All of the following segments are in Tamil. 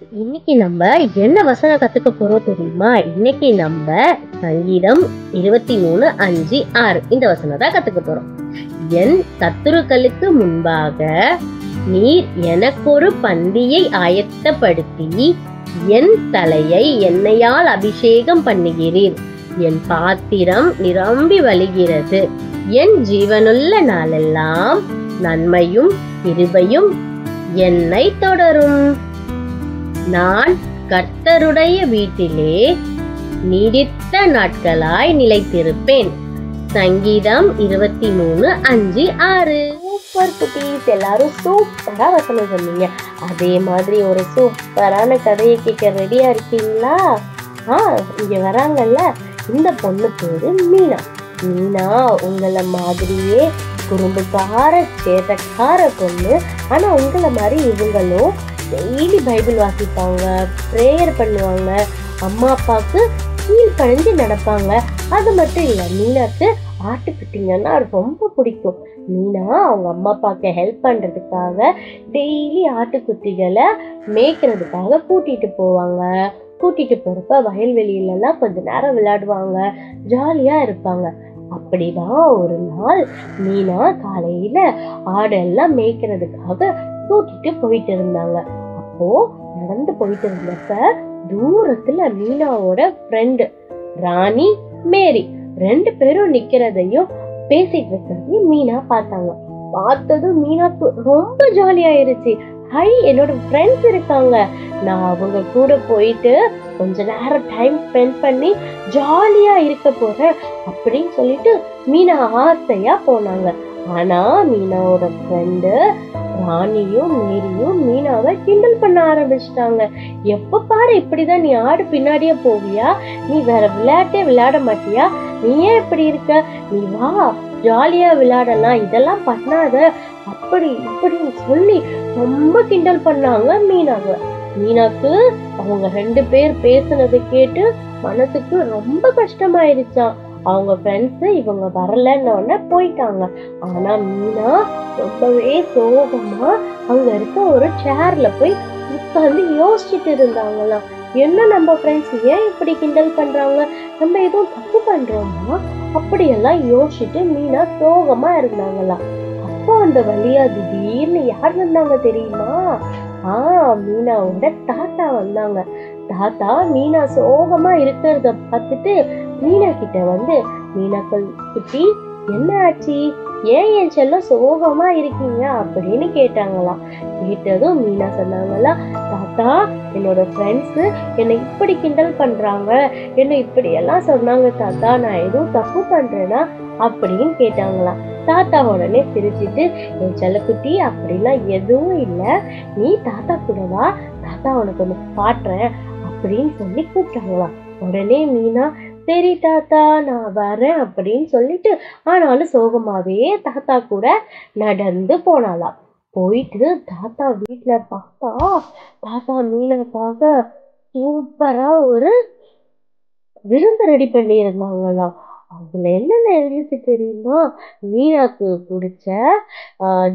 இன்னைக்கு நம்ம என்ன வசனம் கத்துக்க போறோம் தெரியுமா? இன்னைக்கு நம்ம சங்கீதம் 23:5-6 இந்த வசனம் தான் கத்துக்க போறோம். என் சத்துருக்களுக்கு முன்பாக நீர் எனக்கொரு பந்தியை ஆயத்தப்படுத்தி என் தலையை எண்ணெயால் அபிஷேகம் பண்ணுகிறீர். என் பாத்திரம் நிரம்பி வழிகிறது. என் ஜீவனுள்ள நாளெல்லாம் நன்மையும் கிருபையும் என்னை தொடரும். நான் கர்த்தருடைய வீட்டிலே நீடித்த நாட்களாய் நிலைத்திருப்பேன். சங்கீதம் 23:5-6. சூப்பர் குட்டீஸ், எல்லாரும் சூப்பரா வசனம் சொன்னீங்க. அதே மாதிரி ஒரு சூப்பரான கதையை கேட்க ரெடியா இருக்கீங்களா? இங்க வராங்கல்ல, இந்த பொண்ணு பேரு மீனா. மீனா உங்களை மாதிரியே குறும்புக்கார சேட்டக்கார பொண்ணு. ஆனா உங்களை மாதிரி இவங்களும் டெய்லி பைபிள் வாசிப்பாங்க, ப்ரேயர் பண்ணுவாங்க, அம்மா அப்பாவுக்கு கீழ்பணிஞ்சு நடப்பாங்க. அது மட்டும் இல்லை, மீனாக்கு ஆட்டுக்குட்டிங்கன்னா ரொம்ப பிடிக்கும். மீனா அவங்க அம்மா அப்பாவுக்கு ஹெல்ப் பண்றதுக்காக டெய்லி ஆட்டுக்குட்டிகளை மேய்க்கிறதுக்காக கூட்டிட்டு போவாங்க. கூட்டிட்டு போறப்ப வயல்வெளியிலலாம் கொஞ்ச நேரம் விளையாடுவாங்க, ஜாலியா இருப்பாங்க. அப்படிதான் ஒரு நாள் மீனா காலையில ஆடெல்லாம் மேய்க்கிறதுக்காக கூட்டிட்டு போயிட்டு இருந்தாங்க. அப்போ நடந்து போயிட்டு இருந்தப்ப தூரத்துல மீனாவோட ஃப்ரெண்டு ராணி, மேரி 2 பேரும் நிக்கிறதையும் பேசிட்டு இருக்கிறதையும் மீனா பார்த்தாங்க. பார்த்ததும் மீனாக்கு ரொம்ப ஜாலி ஆயிருச்சு. ஹை, என்னோட ஃப்ரெண்ட்ஸ் இருக்காங்க, நான் அவங்க கூட போயிட்டு கொஞ்ச நேரம் டைம் ஸ்பெண்ட் பண்ணி ஜாலியா இருக்க போறேன் அப்படின்னு சொல்லிட்டு மீனா ஆசையா போனாங்க. ஆனா மீனாவோட ஃப்ரெண்டு ராணியும் மேரியும் மீனாவை கிண்டல் பண்ண ஆரம்பிச்சிட்டாங்க. எப்ப பாரு இப்படிதான், நீ ஆடு பின்னாடியே போவியா? நீ வேற விளையாட்டே விளையாட மாட்டியா? நீ ஏன் இப்படி இருக்க? நீ வா, ஜாலியா விளையாடலாம், இதெல்லாம் பண்ணாத, அப்படி இப்படின்னு சொல்லி ரொம்ப கிண்டல் பண்ணாங்க மீனாவை. மீனாக்கு அவங்க 2 பேர் பேசுனதை கேட்டு மனசுக்கு ரொம்ப கஷ்டமாயிருச்சான். அவங்க ஃப்ரெண்ட்ஸ் இவங்க வரலன்னு போயிட்டாங்க. ஆனா மீனா ரொம்பவே சோகமா அங்க இருக்க ஒரு சேர்ல போய் உட்கார்ந்து யோசிச்சுட்டு இருந்தாங்களாம். என்ன, நம்ம ஃப்ரெண்ட்ஸ் ஏன் இப்படி கிண்டல் பண்றாங்க? நம்ம எதுவும் தப்பு பண்றோமா? அப்படியெல்லாம் யோசிச்சுட்டு மீனா சோகமா இருந்தாங்களாம். அப்போ அந்த வழியா திடீர்னு யார் வந்தாங்க தெரியுமா? மீனாவோட தாத்தா வந்தாங்க. தாத்தா மீனா சோகமா இருக்கிறத பார்த்துட்டு மீனா கிட்ட வந்து, மீனா குட்டி, என்ன ஆச்சு? ஏன் என் செல்லம் சோகமா இருக்கீங்க அப்படின்னு கேட்டாங்களாம். கேட்டதும் மீனா சொன்னாங்களா, தாத்தா என்னோட ஃப்ரெண்ட்ஸ் என்னை இப்படி கிண்டல் பண்றாங்க, என்னை இப்படி எல்லாம் சொன்னாங்க தாத்தா, நான் எதுவும் தப்பு பண்றேனா அப்படின்னு கேட்டாங்களாம். தாத்தா உடனே சிரிச்சிட்டு, என் செல்லக்குட்டி அப்படிலாம் எதுவும் இல்லை, நீ தாத்தா கூட வா, தாத்தா உனக்கு ஒன்று காட்டுறேன் அப்படின்னு சொல்லி கூப்பிட்டாங்களாம். உடனே மீனா, சரி தாத்தா நான் வரேன் அப்படின்னு சொல்லிட்டு ஆனாலும் சோகமாவே தாத்தா கூட நடந்து போனாலாம். போயிட்டு தாத்தா வீட்டுல பார்த்தா, தாத்தா மீனுக்காக சூப்பரா ஒரு விருந்து ரெடி பண்ணி இருந்தாங்களாம். அதுல என்னென்ன இருந்துச்சு தெரியுமா? மீனாக்கு பிடிச்ச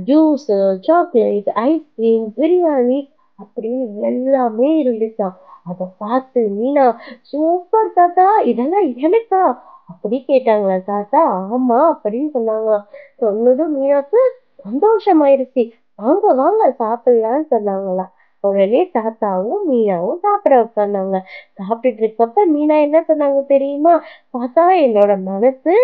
ஜூஸ், சாக்லேட், ஐஸ்கிரீம், பிரியாணி அப்படின்னு எல்லாமே இருந்துச்சாம். அதை பார்த்து மீனா, சூப்பர் தாத்தா, இதெல்லாம் எனக்கா அப்படி கேட்டாங்களா தாத்தா? ஆமா அப்படின்னு சொன்னாங்க. சொன்னதும் மீனாக்கு சந்தோஷமாயிருச்சு. வாங்க வாங்க சாப்பிடலான்னு சொன்னாங்களா. உடனே தாத்தாவும் மீனாவும் சாப்பிட உட்காந்தாங்க. சாப்பிட்டுட்டு இருக்கப்ப மீனா என்ன சொன்னாங்க தெரியுமா? தாத்தா என்னோட மனசு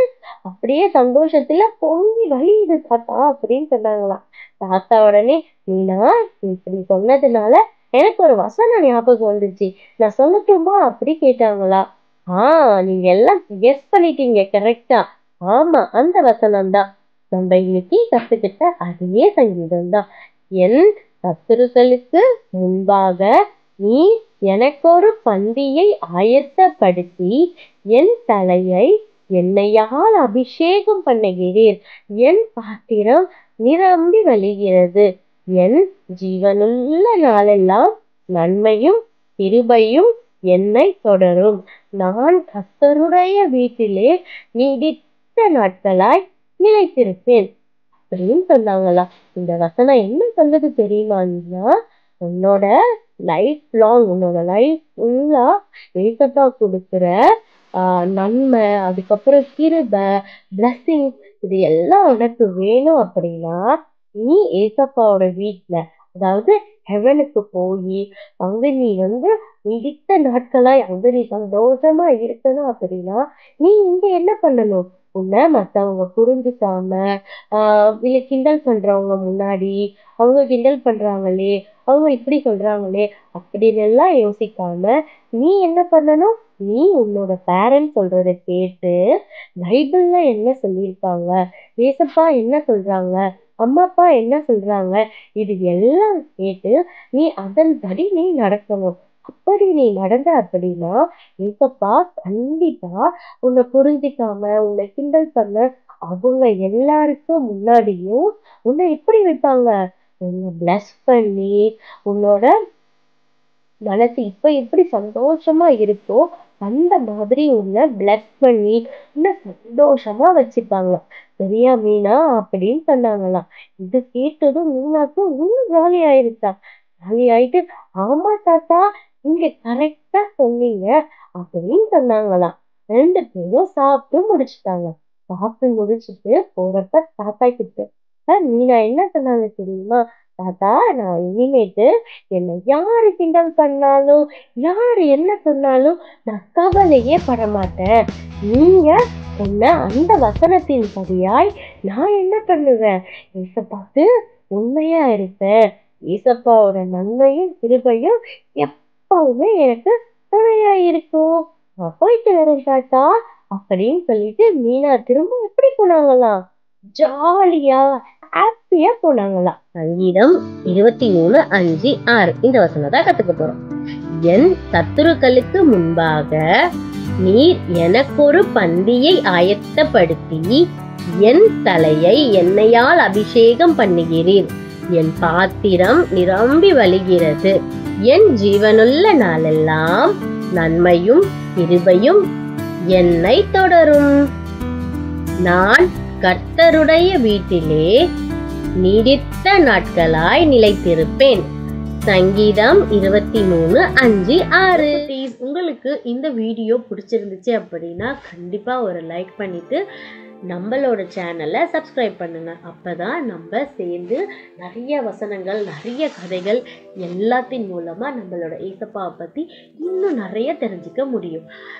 அப்படியே சந்தோஷத்துல பொங்கி வழியுது தாத்தா அப்படின்னு சொன்னாங்களாம். தாத்தா உடனே, மீனா இப்படி சொன்னதுனால எனக்கு ஒரு வசனம் ஞாபகம் வந்துச்சு, நான் சொல்லட்டுமா அப்படி கேட்டாங்களா. நீங்க எல்லாம் கெஸ் பண்ணிட்டீங்க கரெக்டா. ஆமா, அந்த வசனம் தான் நம்ம இன்னைக்கு கத்துக்கிட்ட அதே சங்கீதம் தான். என் சத்துருக்களுக்கு முன்பாக நீ எனக்கொரு பந்தியை ஆயத்தப்படுத்தி என் தலையை எண்ணெயால் அபிஷேகம் பண்ணுகிறீர். என் பாத்திரம் நிரம்பி வழிகிறது. என் ஜீவனுள்ள நாளெல்லாம் நன்மையும் கிருபையும் என்னை தொடரும். நான் கர்த்தருடைய வீட்டிலே நீடித்த நாட்களாய் நிலைத்திருப்பேன் அப்படின்னு சொன்னாங்களா. இந்த வசனம் என்ன சொல்லுது தெரியுமான்னா, உன்னோட லைஃப் லாங் உன்னோட லைஃப் ஃபுல்லா ஏசப்பா கொடுக்குற நன்மை, அதுக்கப்புறம் கிருபை, பிளஸ்ஸிங்ஸ் இது எல்லாம் உனக்கு வேணும் அப்படின்னா நீ ஏசப்பாவோட வீட்டுல, அதாவது ஹெவனுக்கு போய் அங்க நீ நீடித்த நாட்களாய் அங்க நீ சந்தோஷமா இருக்கணும் அப்படின்னா நீ இங்க என்ன பண்ணணும்? உன்னை மத்தவங்க புரிஞ்சுக்காம இல்ல கிண்டல் பண்றவங்க முன்னாடி அவங்க கிண்டல் பண்றாங்களே, அவங்க இப்படி சொல்றாங்களே அப்படின்னு எல்லாம் யோசிக்காம நீ என்ன பண்ணணும்? நீ உன்னோட பேரண்ட்ஸ் சொல்றத கேட்டு பைபிள்ல என்ன சொல்லியிருக்காங்க, ஏசப்பா என்ன சொல்றாங்க, அம்மா அப்பா என்ன சொல்றாங்க, இது எல்லாம் கேட்டு நீ அதன்படி நீ நடக்கணும். அப்படி நீ நடந்த அப்படின்னா ஏசப்பா கண்டிப்பா உன்னை புரிஞ்சிக்காம உன்னை கிண்டல் பண்ண அவங்க எல்லாருக்கும் முன்னாடியும் உன்னை எப்படி வைப்பாங்க? உன்னை பிளஸ் பண்ணி உன்னோட மனசு இப்ப எப்படி சந்தோஷமா இருக்கோ அந்த மாதிரி உன்னை பிளஸ் பண்ணி உன்னை சந்தோஷமா வச்சுப்பாங்க. சரியா மீனா? அப்படின்னு சொன்னாங்களாம். இது கேட்டதும் மீனாக்கும் இன்னும் ஜாலி ஆயிருச்சா. ஜாலி ஆயிட்டு, ஆமா தாத்தா, நீங்க கரெக்டா சொன்னீங்க அப்படின்னு சொன்னாங்களாம். 2 பேரும் சாப்பிட்டு முடிச்சுட்டாங்க. சாப்பிட்டு முடிச்சுட்டு போறப்ப தாத்தா கிட்ட மீனா என்ன சொன்னாங்க தெரியுமா? தாத்தா, நான் இனிமேட்டு என்னை யாரு கிண்டல் பண்ணாலும் யாரு என்ன சொன்னாலும் நான் கவலையே படமாட்டேன். நீங்க சொன்ன அந்த வசனத்தின் படியாய் நான் என்ன பண்ணுவேன்? ஏசப்பாக்கு உண்மையா இருப்பேன். ஏசப்பாவோட நன்மையும் கிருபையும் எப்பவுமே எனக்கு துணையா இருக்கும். நான் போயிட்டு வரேன் தாத்தா அப்படின்னு சொல்லிட்டு மீனா திரும்ப எப்படி போனாங்களாம்? ஜாலியா ஹாப்பியா போனாங்களாம். சங்கீதம் 23:5-6 இந்த வசனத்தை கத்துக்க போறோம். என் சத்துருக்களுக்கு முன்பாக நீர் எனக்கொரு பந்தியை ஆயத்தப்படுத்தி என் தலையை எண்ணெயால் அபிஷேகம் பண்ணுகிறீர். என் பாத்திரம் நிரம்பி வழிகிறது. என் ஜீவனுள்ள நாளெல்லாம் நன்மையும் கிருபையும் என்னை தொடரும். நான் கர்த்தருடைய வீட்டிலே நீடித்த நாட்களாய் நிலைத்திருப்பேன். சங்கீதம் 23:5-6. உங்களுக்கு இந்த வீடியோ பிடிச்சிருந்துச்சு அப்படின்னா கண்டிப்பா ஒரு லைக் பண்ணிட்டு நம்மளோட சேனலை சப்ஸ்கிரைப் பண்ணுங்க. அப்பதான் நம்ம சேர்ந்து நிறைய வசனங்கள், நிறைய கதைகள் எல்லாத்தின் மூலமா நம்மளோட ஏசப்பாவை பத்தி இன்னும் நிறைய தெரிஞ்சுக்க முடியும்.